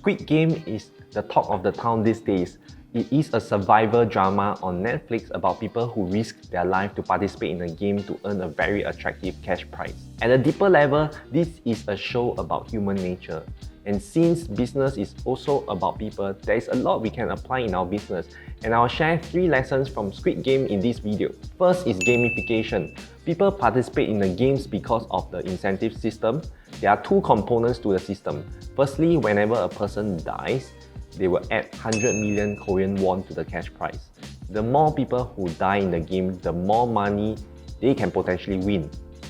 Squid Game is the talk of the town these days. It is a survival drama on Netflix about people who risk their life to participate in a game to earn a very attractive cash prize. At a deeper level, this is a show about human nature. And since business is also about people, there is a lot we can apply in our business, and I'll share 3 lessons from Squid Game in this video. First is gamification. People participate in the games because of the incentive system. There are 2 components to the system. Firstly, whenever a person dies, they will add 100 million Korean won to the cash prize. The more people who die in the game, the more money they can potentially win.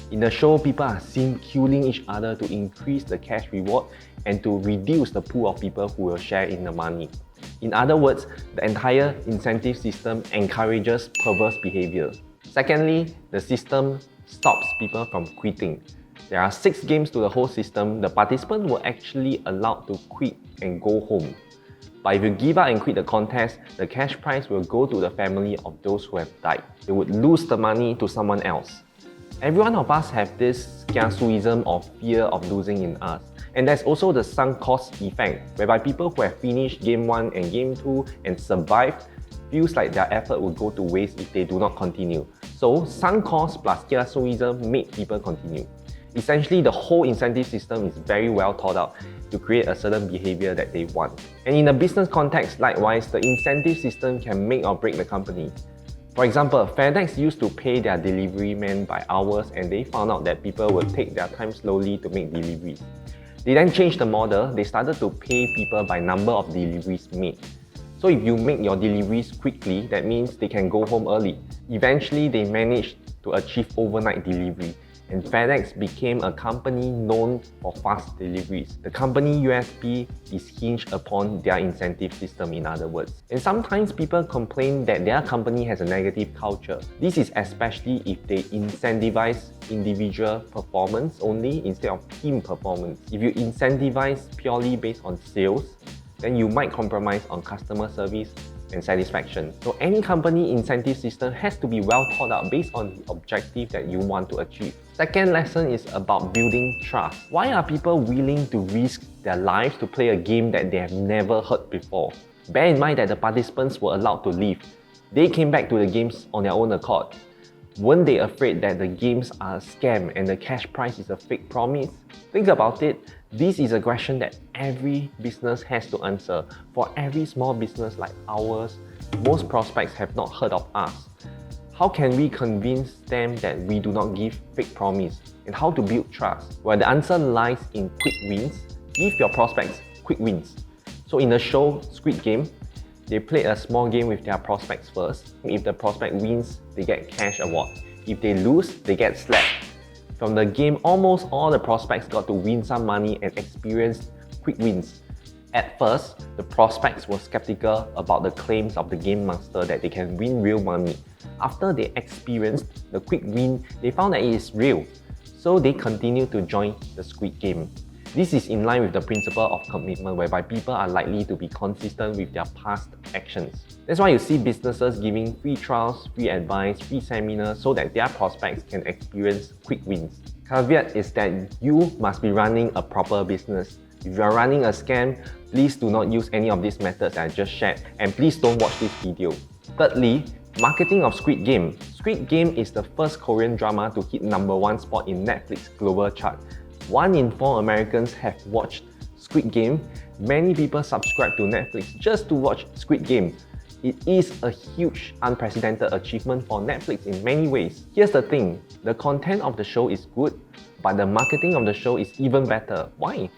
In the show, people are seen killing each other to increase the cash reward and to reduce the pool of people who will share in the money. In other words, the entire incentive system encourages perverse behavior. Secondly, the system stops people from quitting. There are 6 games to the whole system. The participants were actually allowed to quit and go home. But if you give up and quit the contest, the cash prize will go to the family of those who have died. They would lose the money to someone else. Every one of us have this kiasu-ism or fear of losing in us. And there's also the sunk cost effect, whereby people who have finished Game 1 and Game 2 and survived feels like their effort will go to waste if they do not continue. So sunk cost plus kiasuism make people continue. Essentially, the whole incentive system is very well thought out to create a certain behavior that they want. And in a business context, likewise, the incentive system can make or break the company. For example, FedEx used to pay their delivery men by hours, and they found out that people would take their time slowly to make deliveries. They then changed the model. They started to pay people by number of deliveries made. So if you make your deliveries quickly, that means they can go home early. Eventually, they managed to achieve overnight delivery, and FedEx became a company known for fast deliveries. The company USP is hinged upon their incentive system, in other words. And sometimes people complain that their company has a negative culture. This is especially if they incentivize individual performance only instead of team performance. If you incentivize purely based on sales, then you might compromise on customer service and satisfaction. So any company incentive system has to be well thought out based on the objective that you want to achieve. Second lesson is about building trust. Why are people willing to risk their lives to play a game that they have never heard before? Bear in mind that the participants were allowed to leave. They came back to the games on their own accord. Weren't they afraid that the games are a scam and the cash prize is a fake promise? Think about it. This is a question that every business has to answer. For every small business like ours, most prospects have not heard of us. How can we convince them that we do not give fake promise? And how to build trust? Well, the answer lies in quick wins. Give your prospects quick wins. So in the show Squid Game, they played a small game with their prospects first. If the prospect wins, they get cash award. If they lose, they get slapped. From the game, almost all the prospects got to win some money and experience quick wins. At first, the prospects were skeptical about the claims of the game master that they can win real money. After they experienced the quick win, they found that it is real. So they continued to join the Squid Game. This is in line with the principle of commitment, whereby people are likely to be consistent with their past actions. That's why you see businesses giving free trials, free advice, free seminars so that their prospects can experience quick wins. Caveat is that you must be running a proper business. If you are running a scam, please do not use any of these methods I just shared, and please don't watch this video. Thirdly, marketing of Squid Game. Squid Game is the first Korean drama to hit #1 spot in Netflix global chart. 1 in 4 Americans have watched Squid Game. Many people subscribe to Netflix just to watch Squid Game. It is a huge, unprecedented achievement for Netflix in many ways. Here's the thing, the content of the show is good, but the marketing of the show is even better. Why?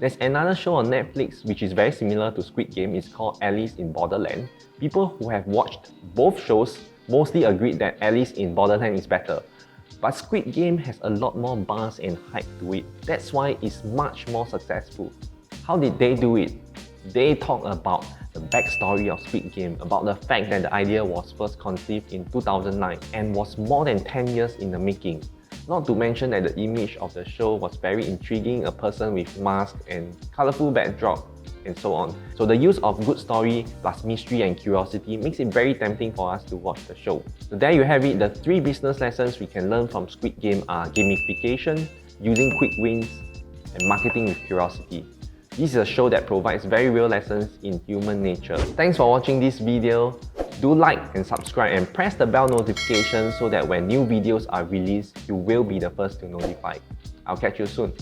There's another show on Netflix which is very similar to Squid Game. It's called Alice in Borderland. People who have watched both shows mostly agreed that Alice in Borderland is better. But Squid Game has a lot more buzz and hype to it. That's why it's much more successful. How did they do it? They talk about the backstory of Squid Game, about the fact that the idea was first conceived in 2009 and was more than 10 years in the making. Not to mention that the image of the show was very intriguing, a person with mask and colourful backdrop, and so on. So the use of good story plus mystery and curiosity makes it very tempting for us to watch the show. So there you have it. The 3 business lessons we can learn from Squid Game are gamification, using quick wins, and marketing with curiosity. This is a show that provides very real lessons in human nature. Thanks for watching this video. Do like and subscribe and press the bell notification so that when new videos are released, you will be the first to notify. I'll catch you soon.